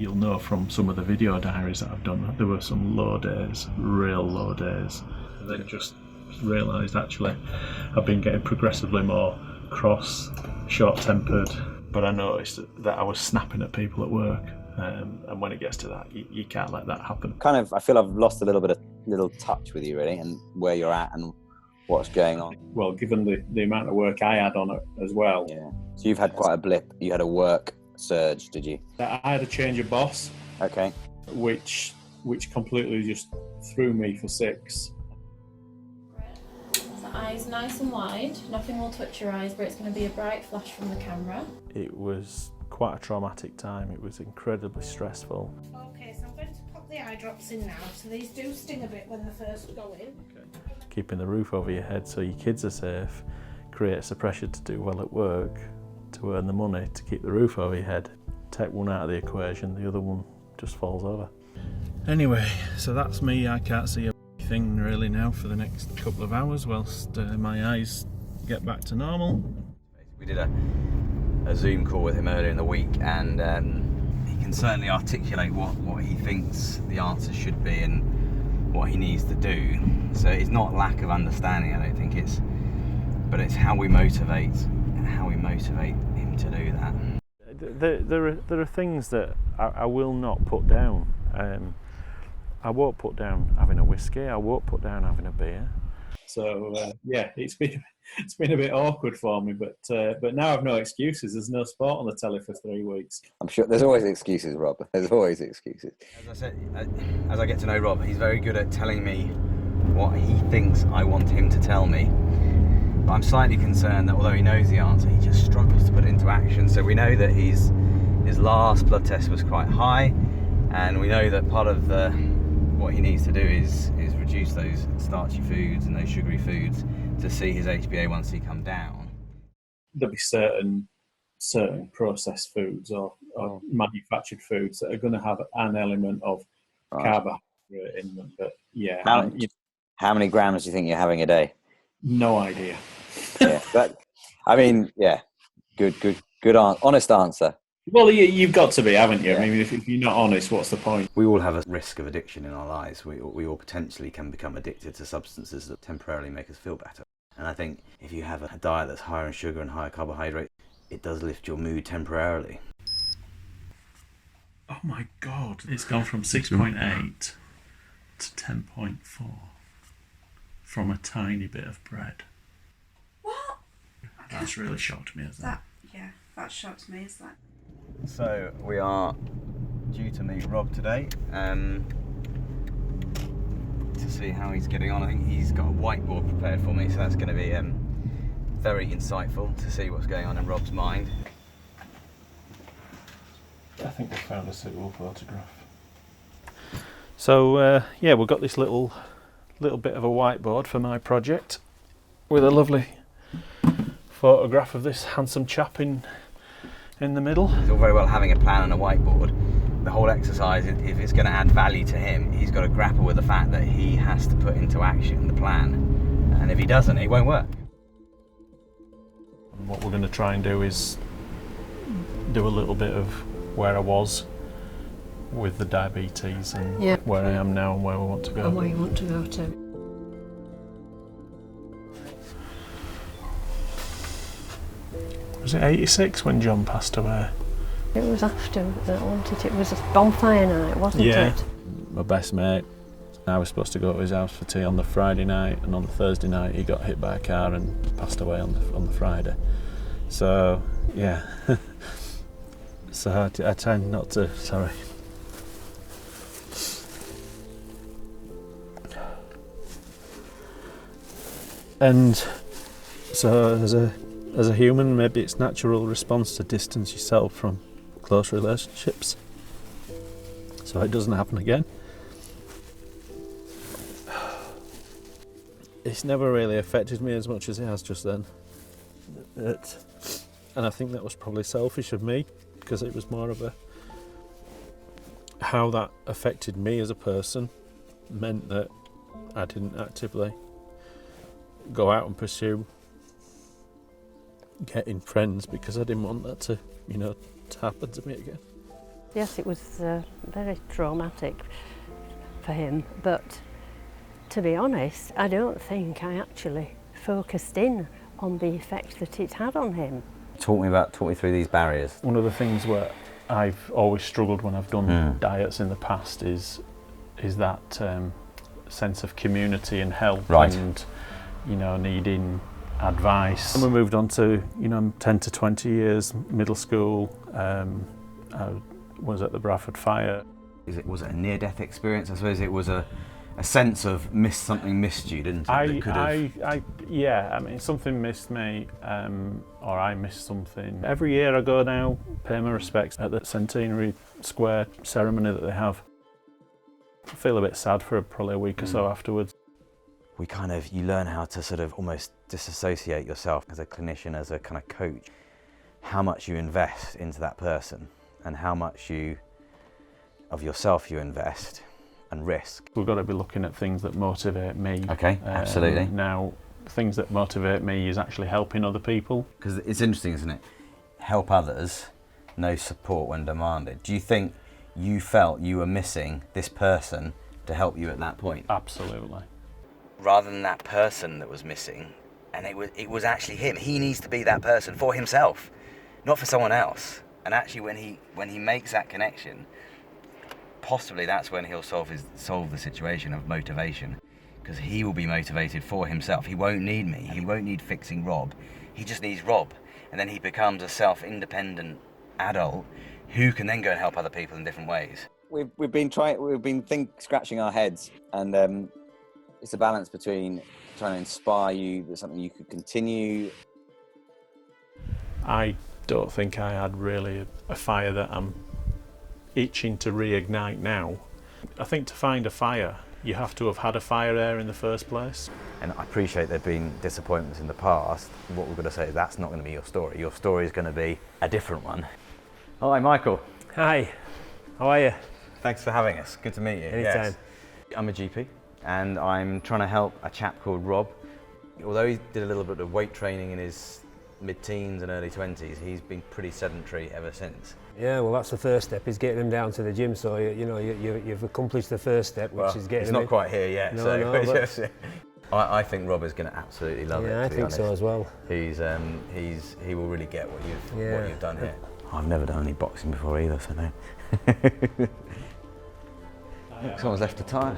you'll know from some of the video diaries that I've done, there were some low days, real low days. And then just realised actually I've been getting progressively more cross, short-tempered, but I noticed that I was snapping at people at work, and when it gets to that, you can't let that happen. I feel I've lost a little touch with you really, and where you're at and what's going on. Well, given the amount of work I had on it as well. Yeah. So you've had quite a blip. You had a work surge, did you? I had a change of boss. Okay. Which completely just threw me for six. So eyes nice and wide. Nothing will touch your eyes, but it's going to be a bright flash from the camera. It was quite a traumatic time. It was incredibly stressful. Okay, so I'm going to pop the eye drops in now. So these do sting a bit when they first go in. Okay. Keeping the roof over your head so your kids are safe creates a pressure to do well at work, to earn the money, to keep the roof over your head. Take one out of the equation, the other one just falls over. Anyway, so that's me. I can't see a thing really now for the next couple of hours whilst my eyes get back to normal. We did a Zoom call with him earlier in the week, and he can certainly articulate what he thinks the answer should be and what he needs to do. So it's not lack of understanding, I don't think, but it's how we motivate him to do that. There are things that I will not put down. I won't put down having a whiskey. I won't put down having a beer. So yeah, it's been a bit awkward for me, but now I've no excuses. There's no sport on the telly for 3 weeks. I'm sure there's always excuses, Rob. There's always excuses. As I said, as I get to know Rob, he's very good at telling me what he thinks I want him to tell me. But I'm slightly concerned that although he knows the answer, he just struggles to put it into action. So we know that his last blood test was quite high, and we know that part of what he needs to do is reduce those starchy foods and those sugary foods to see his HbA1c come down. There'll be certain processed foods or manufactured foods that are going to have an element of carbohydrate in them. But yeah, how many grams do you think you're having a day? No idea. Yeah, good honest answer. Well, you've got to be, haven't you? Yeah. I mean, if you're not honest, what's the point? We all have a risk of addiction in our lives. We all potentially can become addicted to substances that temporarily make us feel better. And I think if you have a diet that's higher in sugar and higher carbohydrate, it does lift your mood temporarily. Oh my God, it's gone from 6.8 to 10.4 from a tiny bit of bread. What? That's really shocked me, isn't it? That shocked me, is that? So we are due to meet Rob today to see how he's getting on. I think he's got a whiteboard prepared for me, so that's going to be very insightful to see what's going on in Rob's mind. I think we found a suitable photograph. So yeah, we've got this little bit of a whiteboard for my project with a lovely photograph of this handsome chap in the middle. It's all very well having a plan on a whiteboard. The whole exercise, if it's going to add value to him, he's got to grapple with the fact that he has to put into action the plan, and if he doesn't, it won't work. And what we're going to try and do is do a little bit of where I was with the diabetes and where I am now and where we want to go. And where you want to go to. Was it 86 when John passed away? It was after that, wasn't it? It was a bonfire night, wasn't it? My best mate. I was supposed to go to his house for tea on the Friday night, and on the Thursday night he got hit by a car and passed away on the Friday. So yeah, so I tend not to. Sorry. And so as a human, maybe it's natural response to distance yourself from close relationships, so it doesn't happen again. It's never really affected me as much as it has just then. And I think that was probably selfish of me, because it was more of how that affected me as a person meant that I didn't actively go out and pursue getting friends, because I didn't want that to happen to me again. Yes, it was very traumatic for him, but to be honest, I don't think I actually focused in on the effect that it had on him. Talk me through these barriers. One of the things where I've always struggled when I've done diets in the past is that sense of community and help, Right. and needing advice. And we moved on to 10 to 20 years middle school. I was at the Bradford Fire. Was it a near-death experience? I suppose it was a sense of something missed you, didn't it? Yeah, I mean, something missed me, or I missed something. Every year I go now, pay my respects at the Centenary Square ceremony that they have. I feel a bit sad for probably a week or so afterwards. You learn how to sort of almost disassociate yourself as a clinician, as a kind of coach, how much you invest into that person and how much of yourself you invest and risk. We've got to be looking at things that motivate me. Okay, absolutely. Now, things that motivate me is actually helping other people. Because it's interesting, isn't it? Help others, no support when demanded. Do you think you felt you were missing this person to help you at that point? Absolutely. Rather than that person that was missing, and it was actually him. He needs to be that person for himself, not for someone else. And actually, when he makes that connection, possibly that's when he'll solve the situation of motivation, because he will be motivated for himself. He won't need me. He won't need fixing Rob. He just needs Rob, and then he becomes a self-independent adult who can then go and help other people in different ways. We've been scratching our heads, and it's a balance between trying to inspire you that something you could continue. I don't think I had really a fire that I'm itching to reignite now. I think to find a fire, you have to have had a fire there in the first place. And I appreciate there have been disappointments in the past. What we've got to say is that's not going to be your story. Your story is going to be a different one. Hi, Michael. Hi, how are you? Thanks for having us. Good to meet you. Anytime. Yes. I'm a GP and I'm trying to help a chap called Rob. Although he did a little bit of weight training in his mid-teens and early 20s, he's been pretty sedentary ever since. Yeah, well, that's the first step, is getting him down to the gym. So you've accomplished the first step, which is getting he's him not in. quite here yet. No, So no, just, I think Rob is going to absolutely love it. Yeah, I think so as well. He will really get what you've done here. I've never done any boxing before either, so no. Someone's left a tyre.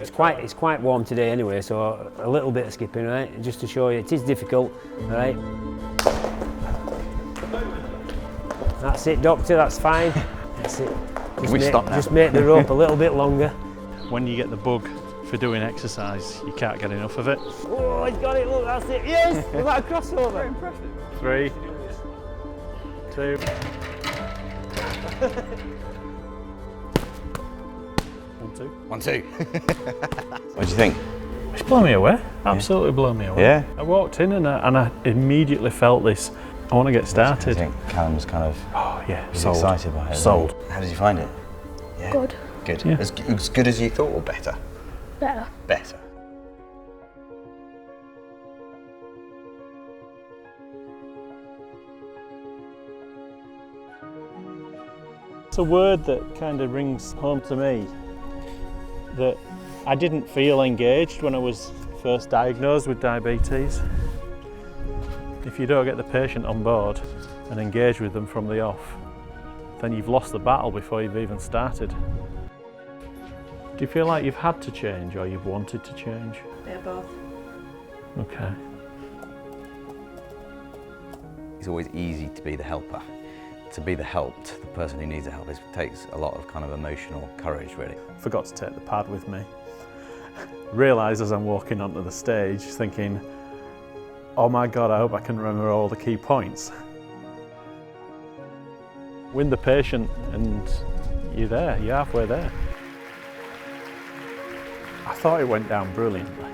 It's quite warm today anyway, so a little bit of skipping, right? Just to show you, it is difficult, all right? That's it, doctor, that's fine. That's it. Just make the rope a little bit longer. When you get the bug for doing exercise, you can't get enough of it. Oh, he's got it, look, that's it. Yes, we've got a crossover. Very impressive. 3, 2. 1, 2. 1, 2. What do you think? It's blown me away. Absolutely blown me away. Yeah. I walked in and I immediately felt this. I want to get started. I think Callum's kind of sold. excited by it. Sold. How did you find it? Yeah. Good. Good. Yeah. As good as you thought, or better? Better. Better. It's a word that kind of rings home to me, that I didn't feel engaged when I was first diagnosed with diabetes. If you don't get the patient on board and engage with them from the off, then you've lost the battle before you've even started. Do you feel like you've had to change or you've wanted to change? They're both. Okay. It's always easy to be the helper. To be the helped, the person who needs the help, it takes a lot of kind of emotional courage, really. Forgot to take the pad with me. Realised as I'm walking onto the stage, thinking, oh my God, I hope I can remember all the key points. Win the patient and you're there, you're halfway there. I thought it went down brilliantly.